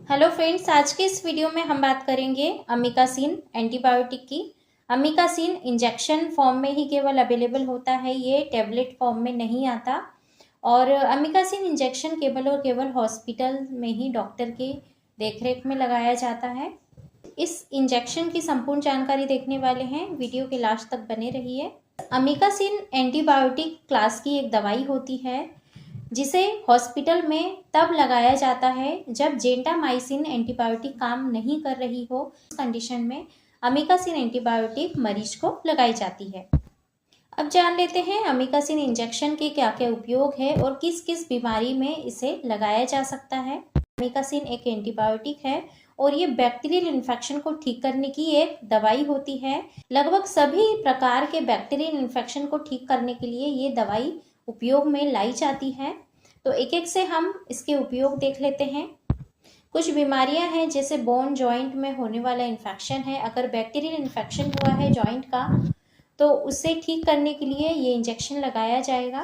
Hello friends, आज के इस वीडियो में हम बात करेंगे अमीकासिन एंटीबायोटिक की। अमीकासिन इंजेक्शन फॉर्म में ही केवल अवेलेबल होता है, ये टैबलेट फॉर्म में नहीं आता। और अमीकासिन इंजेक्शन केवल और केवल हॉस्पिटल में ही डॉक्टर के देखरेख में लगाया जाता है। इस इंजेक्शन की संपूर्ण जानकारी देखने वाले हैं, वीडियो के लास्ट तक बने रहिए। अमीकासिन एंटीबायोटिक क्लास की एक दवाई होती है जिसे हॉस्पिटल में तब लगाया जाता है जब जेंटामाइसिन एंटीबायोटिक काम नहीं कर रही हो। कंडीशन में अमीकासिन एंटीबायोटिक मरीज को लगाई जाती है। अब जान लेते हैं अमीकासिन इंजेक्शन के क्या क्या उपयोग है और किस किस बीमारी में इसे लगाया जा सकता है। अमीकासिन एक एंटीबायोटिक है और ये बैक्टीरियल इन्फेक्शन को ठीक करने की एक दवाई होती है। लगभग सभी प्रकार के बैक्टीरियल इन्फेक्शन को ठीक करने के लिए ये दवाई उपयोग में लाई जाती है। तो एक एक से हम इसके उपयोग देख लेते हैं। कुछ बीमारियां हैं जैसे बोन जॉइंट में होने वाला इन्फेक्शन है। अगर बैक्टीरियल इन्फेक्शन हुआ है जॉइंट का तो उसे ठीक करने के लिए ये इंजेक्शन लगाया जाएगा।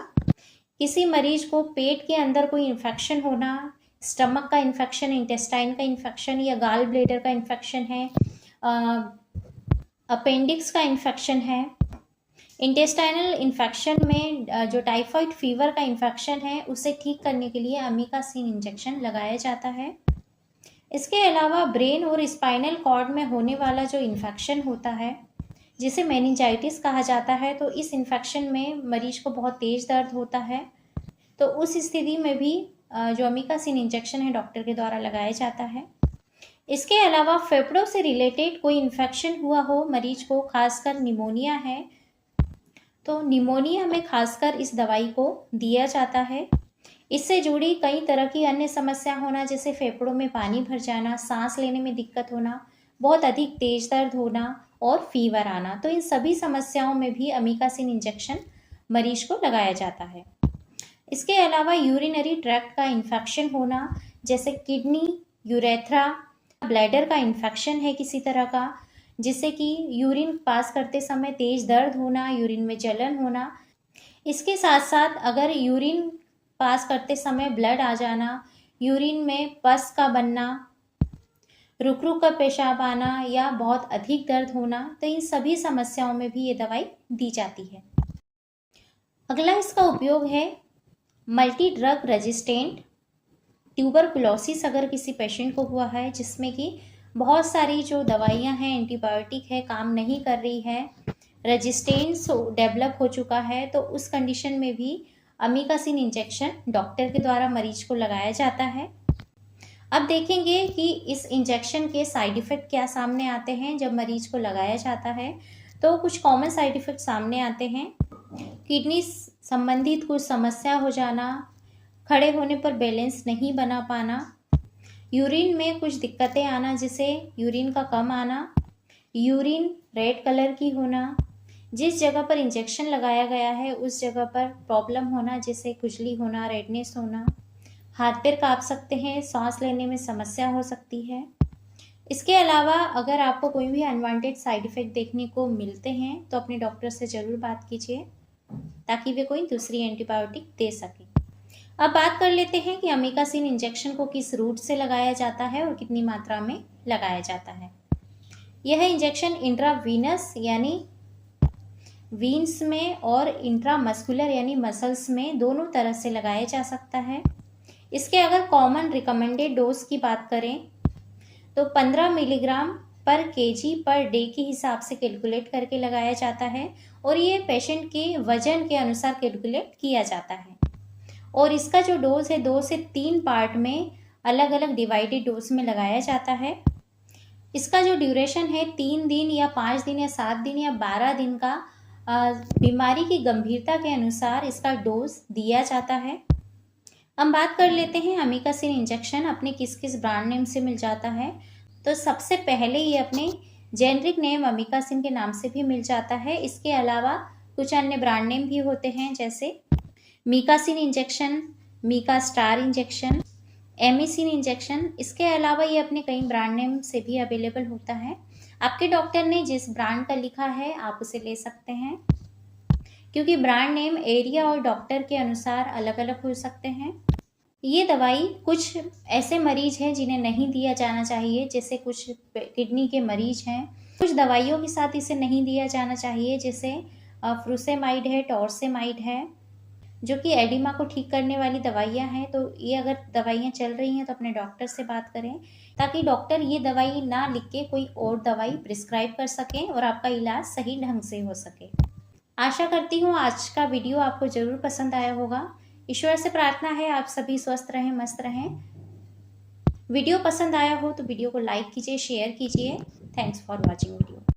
किसी मरीज को पेट के अंदर कोई इन्फेक्शन होना, स्टमक का इन्फेक्शन, इंटेस्टाइन का इन्फेक्शन या गाल ब्लेडर का इन्फेक्शन है, अपेंडिक्स का इन्फेक्शन है, इंटेस्टाइनल इन्फेक्शन में जो टाइफाइड फीवर का इन्फेक्शन है उसे ठीक करने के लिए अमीकासिन इंजेक्शन लगाया जाता है। इसके अलावा ब्रेन और स्पाइनल कॉर्ड में होने वाला जो इन्फेक्शन होता है जिसे मेनिंजाइटिस कहा जाता है, तो इस इन्फेक्शन में मरीज को बहुत तेज दर्द होता है। तो उस स्थिति में भी जो अमीकासिन इंजेक्शन है डॉक्टर के द्वारा लगाया जाता है। इसके अलावा फेफड़ों से रिलेटेड कोई इन्फेक्शन हुआ हो मरीज को, खासकर निमोनिया है, तो निमोनिया में खासकर इस दवाई को दिया जाता है। इससे जुड़ी कई तरह की अन्य समस्या होना जैसे फेफड़ों में पानी भर जाना, सांस लेने में दिक्कत होना, बहुत अधिक तेज दर्द होना और फीवर आना, तो इन सभी समस्याओं में भी अमीकासिन इंजेक्शन मरीज को लगाया जाता है। इसके अलावा यूरिनरी ट्रैक्ट का इन्फेक्शन होना जैसे किडनी, यूरेथ्रा, ब्लैडर का इन्फेक्शन है किसी तरह का, जिससे कि यूरिन पास करते समय तेज दर्द होना, यूरिन में जलन होना। इसके साथ साथ अगर यूरिन पास करते समय ब्लड आ जाना, यूरिन में पस का बनना, रुक रुक कर पेशाब आना या बहुत अधिक दर्द होना, तो इन सभी समस्याओं में भी ये दवाई दी जाती है। अगला इसका उपयोग है मल्टी ड्रग रेजिस्टेंट ट्यूबरकुलोसिस। अगर किसी पेशेंट को हुआ है जिसमें कि बहुत सारी जो दवाइयां हैं एंटीबायोटिक है काम नहीं कर रही है, रेजिस्टेंस डेवलप हो चुका है, तो उस कंडीशन में भी अमीकासिन इंजेक्शन डॉक्टर के द्वारा मरीज को लगाया जाता है। अब देखेंगे कि इस इंजेक्शन के साइड इफ़ेक्ट क्या सामने आते हैं जब मरीज को लगाया जाता है। तो कुछ कॉमन साइड इफ़ेक्ट सामने आते हैं। किडनी संबंधित कुछ समस्या हो जाना, खड़े होने पर बैलेंस नहीं बना पाना, यूरिन में कुछ दिक्कतें आना जिसे यूरिन का कम आना, यूरिन रेड कलर की होना, जिस जगह पर इंजेक्शन लगाया गया है उस जगह पर प्रॉब्लम होना जैसे खुजली होना, रेडनेस होना, हाथ पैर कांप सकते हैं, सांस लेने में समस्या हो सकती है। इसके अलावा अगर आपको कोई भी अनवांटेड साइड इफ़ेक्ट देखने को मिलते हैं तो अपने डॉक्टर से ज़रूर बात कीजिए ताकि वे कोई दूसरी एंटीबायोटिक दे सकें। अब बात कर लेते हैं कि अमीकासिन इंजेक्शन को किस रूट से लगाया जाता है और कितनी मात्रा में लगाया जाता है। यह इंजेक्शन इंट्रावीनस यानी वीन्स में और इंट्रामस्कुलर यानी मसल्स में दोनों तरह से लगाया जा सकता है। इसके अगर कॉमन रिकमेंडेड डोज की बात करें तो 15 मिलीग्राम पर केजी पर डे के हिसाब से कैलकुलेट करके लगाया जाता है और ये पेशेंट के वजन के अनुसार कैलकुलेट किया जाता है। और इसका जो डोज है 2 से 3 पार्ट में अलग अलग डिवाइडेड डोज में लगाया जाता है। इसका जो ड्यूरेशन है 3 दिन या 5 दिन या 7 दिन या 12 दिन का बीमारी की गंभीरता के अनुसार इसका डोज दिया जाता है। हम बात कर लेते हैं अमीकासिन इंजेक्शन अपने किस किस ब्रांड नेम से मिल जाता है। तो सबसे पहले ये अपने जेनरिक नेम अमीकासिन के नाम से भी मिल जाता है। इसके अलावा कुछ अन्य ब्रांड नेम भी होते हैं जैसे Mikacin injection, Mikastar injection, Amicin injection. इसके अलावा ये अपने कई ब्रांड नेम से भी अवेलेबल होता है। आपके डॉक्टर ने जिस ब्रांड का लिखा है आप उसे ले सकते हैं, क्योंकि ब्रांड नेम एरिया और डॉक्टर के अनुसार अलग अलग हो सकते हैं। ये दवाई कुछ ऐसे मरीज हैं जिन्हें नहीं दिया जाना चाहिए, जैसे कुछ किडनी के मरीज हैं। कुछ दवाइयों के साथ इसे नहीं दिया जाना चाहिए, जैसे फ्रूसेमाइड है, टॉर्सेमाइड है, जो कि एडिमा को ठीक करने वाली दवाइयाँ हैं। तो ये अगर दवाइयाँ चल रही हैं तो अपने डॉक्टर से बात करें, ताकि डॉक्टर ये दवाई ना लिख के कोई और दवाई प्रिस्क्राइब कर सकें और आपका इलाज सही ढंग से हो सके। आशा करती हूँ आज का वीडियो आपको ज़रूर पसंद आया होगा। ईश्वर से प्रार्थना है आप सभी स्वस्थ रहें, मस्त रहें। वीडियो पसंद आया हो तो वीडियो को लाइक कीजिए, शेयर कीजिए। Thanks for watching video.